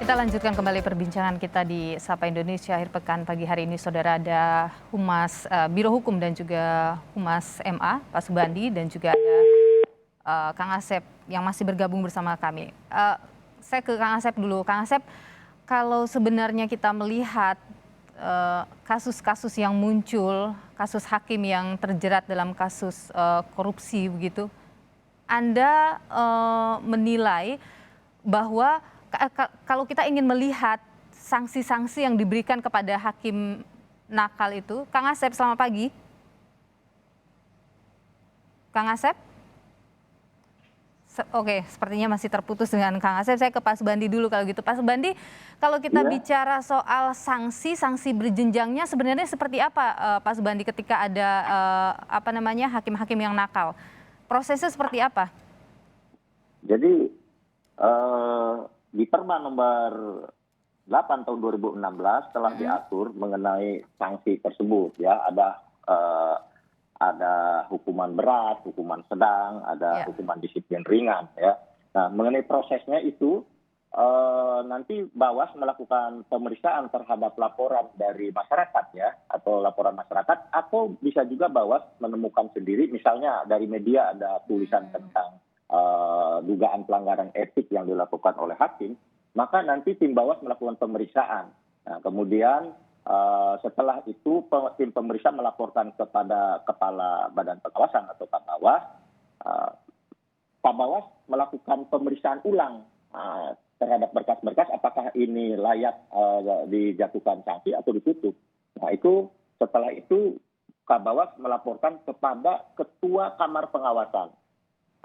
Kita lanjutkan kembali perbincangan kita di Sapa Indonesia akhir pekan pagi hari ini. Saudara, ada Humas Biro Hukum dan juga Humas MA, Pak Subandi, dan juga ada Kang Asep yang masih bergabung bersama kami. Saya ke Kang Asep dulu. Kang Asep, kalau sebenarnya kita melihat kasus-kasus yang muncul, kasus hakim yang terjerat dalam kasus korupsi begitu, Anda menilai bahwa kalau kita ingin melihat sanksi-sanksi yang diberikan kepada hakim nakal itu, Kang Asep, selamat pagi. Kang Asep? Oke, sepertinya masih terputus dengan Kang Asep. Saya ke Pak Subandi dulu kalau gitu. Pak Subandi, kalau kita bicara soal sanksi berjenjangnya sebenarnya seperti apa, Pak Subandi, ketika ada hakim-hakim yang nakal? Prosesnya seperti apa? Jadi di Perma nomor 8 tahun 2016 telah diatur mengenai sanksi tersebut, ya. Ada hukuman berat, hukuman sedang, ada hukuman disiplin ringan, ya. Nah, mengenai prosesnya itu nanti Bawas melakukan pemeriksaan terhadap laporan dari masyarakat, ya, atau laporan masyarakat, atau bisa juga Bawas menemukan sendiri, misalnya dari media ada tulisan tentang dugaan pelanggaran etik yang dilakukan oleh hakim, maka nanti tim Bawas melakukan pemeriksaan. Nah, kemudian setelah itu tim pemeriksa melaporkan kepada Kepala Badan Pengawasan atau Kabawas. Kabawas melakukan pemeriksaan ulang terhadap berkas-berkas apakah ini layak dijatuhkan sanksi atau ditutup. Nah, itu setelah itu Kabawas melaporkan kepada Ketua Kamar Pengawasan.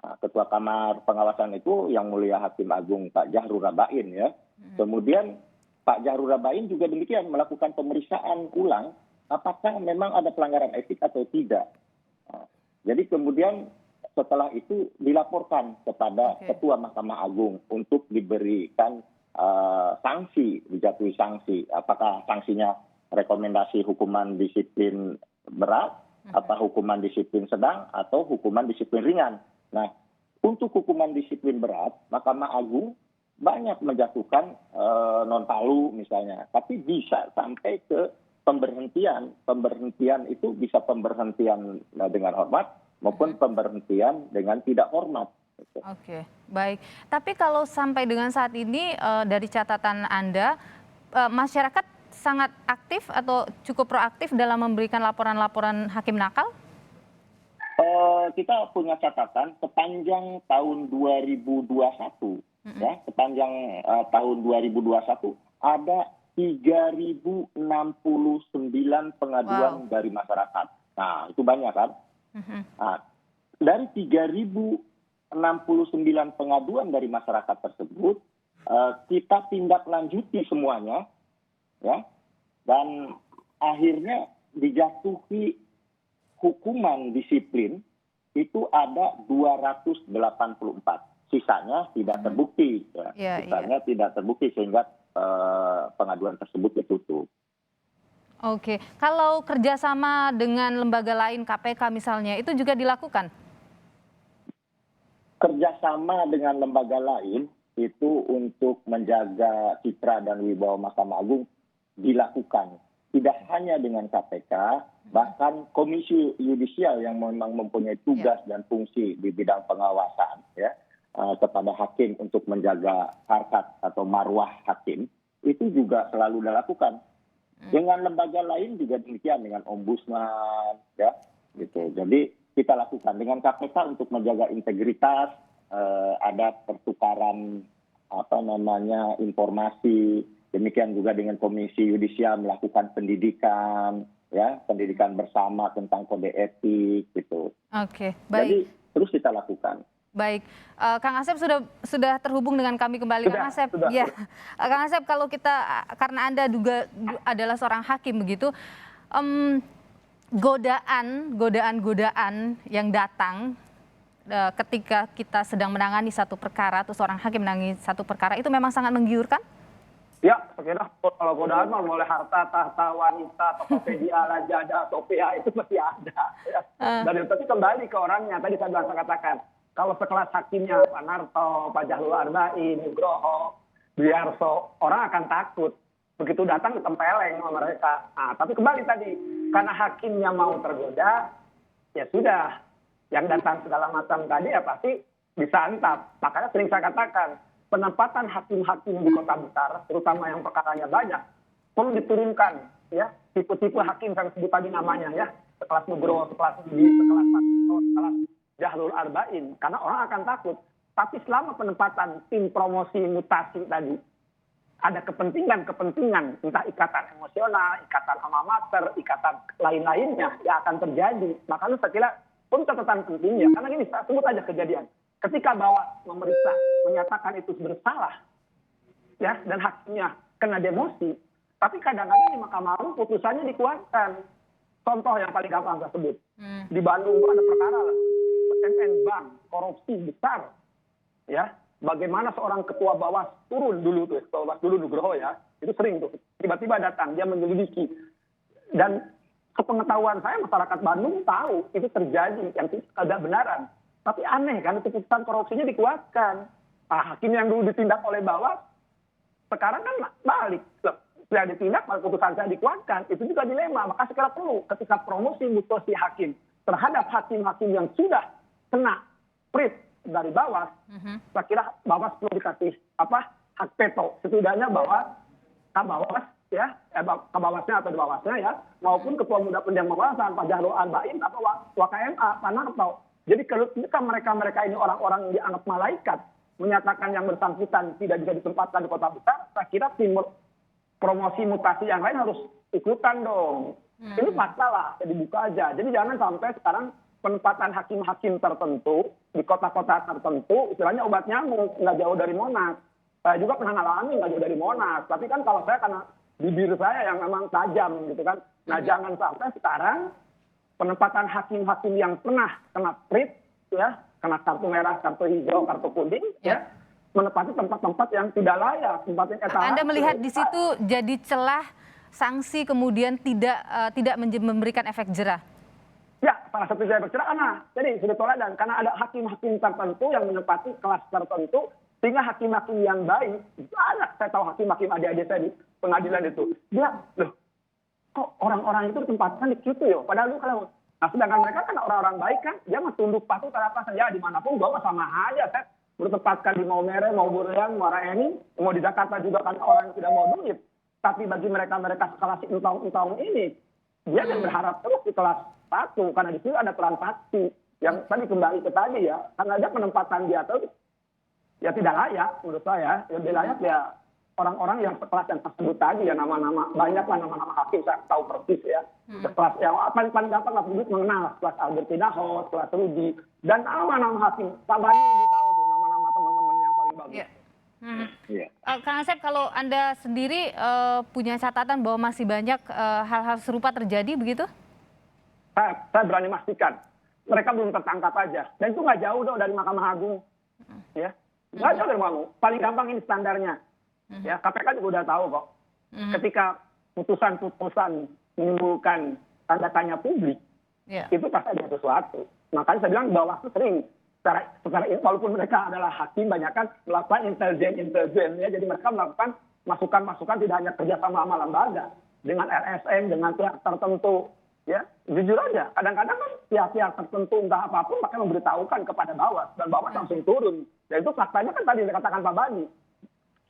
Nah, Ketua Kamar Pengawasan itu yang mulia Hakim Agung Pak Jahrul Rabain, ya. Kemudian Pak Jahrul Rabain juga demikian melakukan pemeriksaan ulang apakah memang ada pelanggaran etik atau tidak. Nah, jadi kemudian setelah itu dilaporkan kepada Ketua Mahkamah Agung untuk diberikan sanksi, dijatuhi sanksi. Apakah sanksinya rekomendasi hukuman disiplin berat, apa hukuman disiplin sedang, atau hukuman disiplin ringan. Nah, untuk hukuman disiplin berat, Mahkamah Agung banyak menjatuhkan non palu misalnya, tapi bisa sampai ke pemberhentian. Pemberhentian itu bisa pemberhentian dengan hormat maupun pemberhentian dengan tidak hormat. Oke, baik. Tapi kalau sampai dengan saat ini dari catatan Anda, masyarakat sangat aktif atau cukup proaktif dalam memberikan laporan-laporan hakim nakal? Kita punya catatan sepanjang tahun 2021, ya, sepanjang tahun 2021 ada 3.069 pengaduan dari masyarakat. Nah, itu banyak kan? Nah, dari 3.069 pengaduan dari masyarakat tersebut, kita tindak lanjuti semuanya, ya, dan akhirnya dijatuhi hukuman disiplin itu ada 284. Sisanya tidak terbukti, ya. Sisanya tidak terbukti sehingga pengaduan tersebut ditutup. Oke, kalau kerjasama dengan lembaga lain, KPK misalnya, itu juga dilakukan? Kerjasama dengan lembaga lain itu untuk menjaga citra dan wibawa Mahkamah Agung dilakukan. Tidak hanya dengan KPK, bahkan Komisi Yudisial yang memang mempunyai tugas dan fungsi di bidang pengawasan, ya, kepada hakim untuk menjaga harkat atau marwah hakim, itu juga selalu dilakukan. Dengan lembaga lain juga demikian, dengan ombudsman, ya, gitu. Jadi kita lakukan dengan KPK untuk menjaga integritas, ada pertukaran informasi. Demikian juga dengan Komisi Yudisial melakukan pendidikan, ya, pendidikan bersama tentang kode etik, gitu. Oke, baik. Jadi terus kita lakukan. Baik, Kang Asep sudah terhubung dengan kami kembali. Kang Asep, ya, Kang Asep, kalau kita karena Anda juga adalah seorang hakim begitu, godaan yang datang ketika kita sedang menangani satu perkara atau seorang hakim menangani satu perkara itu memang sangat menggiurkan? Ya, saya kira kalau godaan mah mulai harta, tahta, wanita, Tokopedia, Lazada, Shopee itu masih ada. Ya. Dan tapi kembali ke orangnya, tadi saya katakan, kalau sekelas hakimnya Pak Narto, Pak Jahrul Arbain, Nugroho, biar orang akan takut. Begitu datang ditempeleng sama mereka. Nah, tapi kembali tadi, karena hakimnya mau tergoda, ya sudah. Yang datang segala macam tadi ya pasti disantap. Makanya sering saya katakan, penempatan hakim-hakim di kota besar, terutama yang perkaranya banyak, perlu diturunkan. Ya, tipe-tipe hakim yang sebut tadi namanya ya, sekelas Nugroho, sekelas Budi, sekelas Fatto, sekelas Jahlul Arba'in. Karena orang akan takut. Tapi selama penempatan tim promosi mutasi tadi, ada kepentingan, entah ikatan emosional, ikatan alma mater, ikatan lain-lainnya yang akan terjadi. Makanya saya kira pun catatan pentingnya, karena gini, saya sebut aja kejadian. Ketika Bawas memeriksa, menyatakan itu bersalah, ya, dan hakimnya kena demosi, tapi kadang-kadang di Mahkamah Agung putusannya dikuatkan. Contoh yang paling gampang saya sebut, di Bandung ada perkara MN Bank, korupsi besar, ya. Bagaimana seorang ketua Bawas turun dulu tuh, ketua Bawas dulu Nugroho ya, itu sering tuh, tiba-tiba datang, dia menyelidiki. Dan sepengetahuan saya masyarakat Bandung tahu itu terjadi, yang tidak benaran. Tapi aneh kan, keputusan korupsinya dikuatkan. Hakim yang dulu ditindak oleh Bawas, sekarang kan balik. Setelah ditindak, keputusan saya dikuatkan, itu juga dilema. Maka sekali perlu ketika promosi mutasi hakim terhadap hakim-hakim yang sudah kena prit dari Bawas, saya kira Bawas perlu dikasih hak veto, setidaknya bahwa Kabawasnya atau di Bawasnya ya, maupun Ketua Muda Pendiam Pengawasan Pak Jahlul Arba'in atau WKMA Pak Narto. Jadi ketika mereka ini orang-orang yang dianggap malaikat menyatakan yang bersangkutan tidak bisa ditempatkan di kota besar, saya kira tim promosi mutasi yang lain harus ikutan dong. Ini fakta lah, jadi buka aja. Jadi jangan sampai sekarang penempatan hakim-hakim tertentu di kota-kota tertentu, istilahnya obat nyamuk, nggak jauh dari Monas. Saya juga pernah ngalami nggak jauh dari Monas. Tapi kan kalau saya karena bibir saya yang memang tajam gitu kan. Nah jangan sampai sekarang penempatan hakim-hakim yang pernah kena prit, ya, kena kartu merah, kartu hijau, kartu kuning, ya, menempati tempat-tempat yang tidak layak, tempat yang etalase. Anda melihat di situ jadi celah sanksi kemudian tidak memberikan efek jerah? Ya, salah satu saya bercerah, jadi sudah toladan karena ada hakim-hakim tertentu yang menempati kelas tertentu, sehingga hakim-hakim yang baik, banyak saya tahu hakim-hakim adik-adik saya di pengadilan itu, dia, loh, kok orang-orang itu ditempatkan di situ ya, padahal lu kalau, nah sedangkan mereka kan orang-orang baik kan, dia mah tunduk patuh terhadap saja, dimanapun gua mah sama aja, saya bertempatkan di Maumere, mau Burian, mau Raeni, mau di Jakarta juga kan orang yang tidak mau duit, tapi bagi mereka sekelas entong-entong ini, dia yang berharap terus di kelas satu, karena di situ ada transaksi yang tadi kembali ke tadi ya, karena ada penempatan dia tuh ya tidak layak menurut saya, lebih layak ya orang-orang yang sekelas yang tersebut tadi ya, nama-nama banyak lah nama-nama hakim saya tahu persis ya, sekelas yang paling gampang lah publik mengenal, kelas Albertina Hos, kelas Rudi, dan nama-nama hakim Pak Bani lebih tahu tuh nama-nama teman-teman yang paling bagus. Kang Asep, kalau Anda sendiri punya catatan bahwa masih banyak hal-hal serupa terjadi begitu? Saya berani memastikan mereka belum tertangkap aja, dan itu nggak jauh dong dari Mahkamah Agung, ya nggak jauh dari Mahkamah Agung. Paling gampang ini standarnya, ya KPK juga udah tahu kok. Ketika putusan-putusan menimbulkan tanda tanya publik, itu pasti ada sesuatu. Makanya saya bilang Bawaslu sering secara walaupun mereka adalah hakim, banyak kan melakukan intelijen ya, jadi mereka melakukan masukan-masukan tidak hanya kerjasama sama lembaga dengan LSM, dengan pihak tertentu. Ya, jujur aja, kadang-kadang kan pihak-pihak tertentu entah apapun pakai memberitahukan kepada Bawas, dan Bawas langsung turun. Dan itu faktanya kan tadi dikatakan Pak Bani,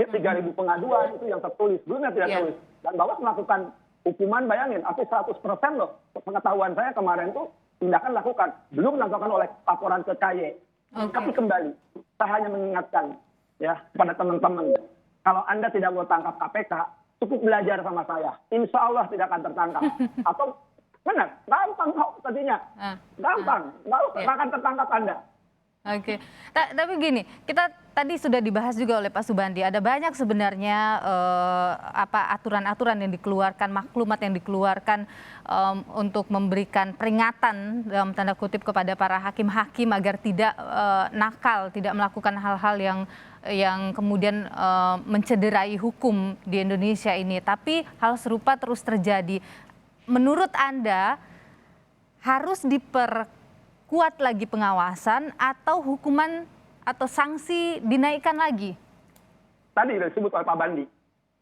3.000 pengaduan itu yang tertulis, belum yang tidak tertulis. Dan Bawas melakukan hukuman, bayangin, hampir 100% loh. Pengetahuan saya kemarin tuh tindakan lakukan, belum dilakukan oleh laporan ke KY. Tapi kembali, saya hanya mengingatkan ya kepada teman-teman, kalau Anda tidak mau tangkap KPK, cukup belajar sama saya. Insya Allah tidak akan tertangkap. Atau benar, gampang kok tadinya. Gampang, nggak akan tertangkap Anda. Oke, tapi gini, kita tadi sudah dibahas juga oleh Pak Subandi. Ada banyak sebenarnya aturan-aturan yang dikeluarkan, maklumat yang dikeluarkan untuk memberikan peringatan dalam tanda kutip kepada para hakim-hakim agar tidak nakal, tidak melakukan hal-hal yang kemudian mencederai hukum di Indonesia ini. Tapi hal serupa terus terjadi. Menurut Anda harus diperkuat lagi pengawasan atau hukuman atau sanksi dinaikkan lagi? tadi disebut oleh Pak Bandi,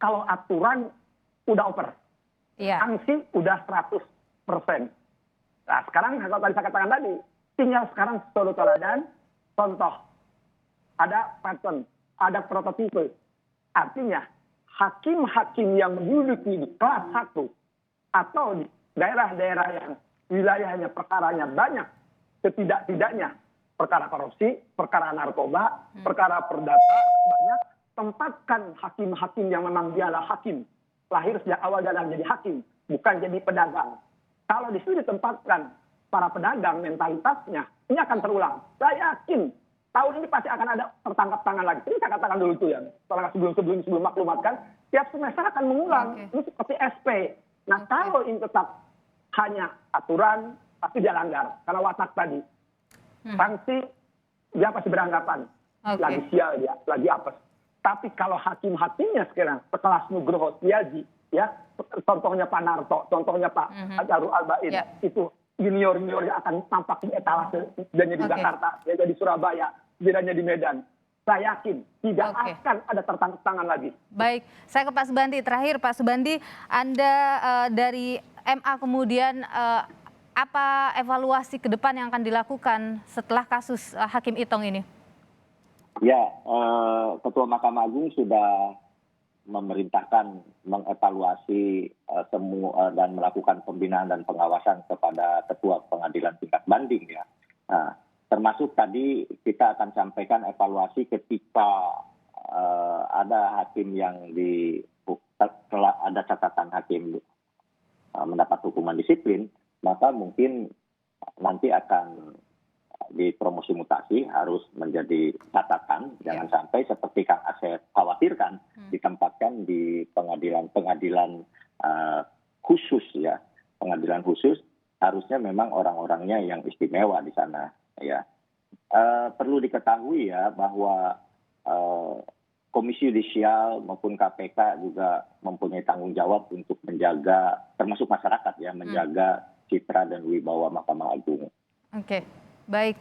kalau aturan udah over, Iya. sanksi udah 100%. Nah sekarang kalau tadi saya katakan tadi, tinggal sekarang satu teladan, contoh, ada pattern, ada prototipe. Artinya hakim-hakim yang menduduki di kelas 1 atau di daerah-daerah yang wilayahnya perkaranya banyak, setidak-tidaknya perkara korupsi, perkara narkoba, perkara perdata banyak, tempatkan hakim-hakim yang memang dialah hakim. Lahir sejak awal dalam jadi hakim, bukan jadi pedagang. Kalau di situ ditempatkan para pedagang mentalitasnya, ini akan terulang. Saya yakin tahun ini pasti akan ada tertangkap tangan lagi. Ini saya katakan dulu tuh ya, setelah sebelum maklumatkan, tiap semester akan mengulang. Ini seperti SP. Nah kalau ini tetap hanya aturan, pasti dia langgar. Karena watak tadi, sanksi dia pasti beranggapan lagi sial dia, lagi apes. Tapi kalau hakim-hakimnya sekarang sekelas Nugroho Setiaji, ya contohnya Pak Narto, contohnya Pak Darul Albain, itu junior-junior yang akan tampak di etalase, setidaknya di Jakarta, ya di Surabaya, setidaknya di Medan. Saya yakin tidak akan ada tertangkap tangan lagi. Baik, saya ke Pak Subandi. Terakhir Pak Subandi, Anda dari MA kemudian apa evaluasi ke depan yang akan dilakukan setelah kasus Hakim Itong ini? Ya, Ketua Mahkamah Agung sudah memerintahkan mengevaluasi semua dan melakukan pembinaan dan pengawasan kepada Ketua Pengadilan Tingkat Banding ya. Nah, termasuk tadi kita akan sampaikan evaluasi ketika ada hakim yang ada catatan hakim mendapat hukuman disiplin, maka mungkin nanti akan dipromosi mutasi harus menjadi catatan, jangan sampai seperti Kang Asep khawatirkan ditempatkan di pengadilan khusus ya, pengadilan khusus harusnya memang orang-orangnya yang istimewa di sana ya. Perlu diketahui ya bahwa Komisi Yudisial maupun KPK juga mempunyai tanggung jawab untuk menjaga, termasuk masyarakat ya, menjaga citra dan wibawa Mahkamah Agung. Oke. Baik,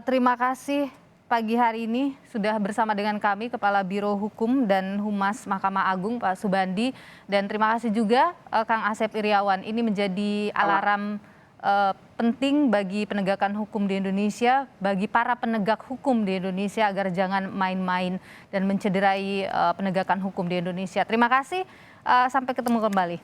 terima kasih pagi hari ini sudah bersama dengan kami Kepala Biro Hukum dan Humas Mahkamah Agung Pak Subandi, dan terima kasih juga Kang Asep Iriawan. Ini menjadi alarm penting bagi penegakan hukum di Indonesia, bagi para penegak hukum di Indonesia agar jangan main-main dan mencederai penegakan hukum di Indonesia. Terima kasih, sampai ketemu kembali.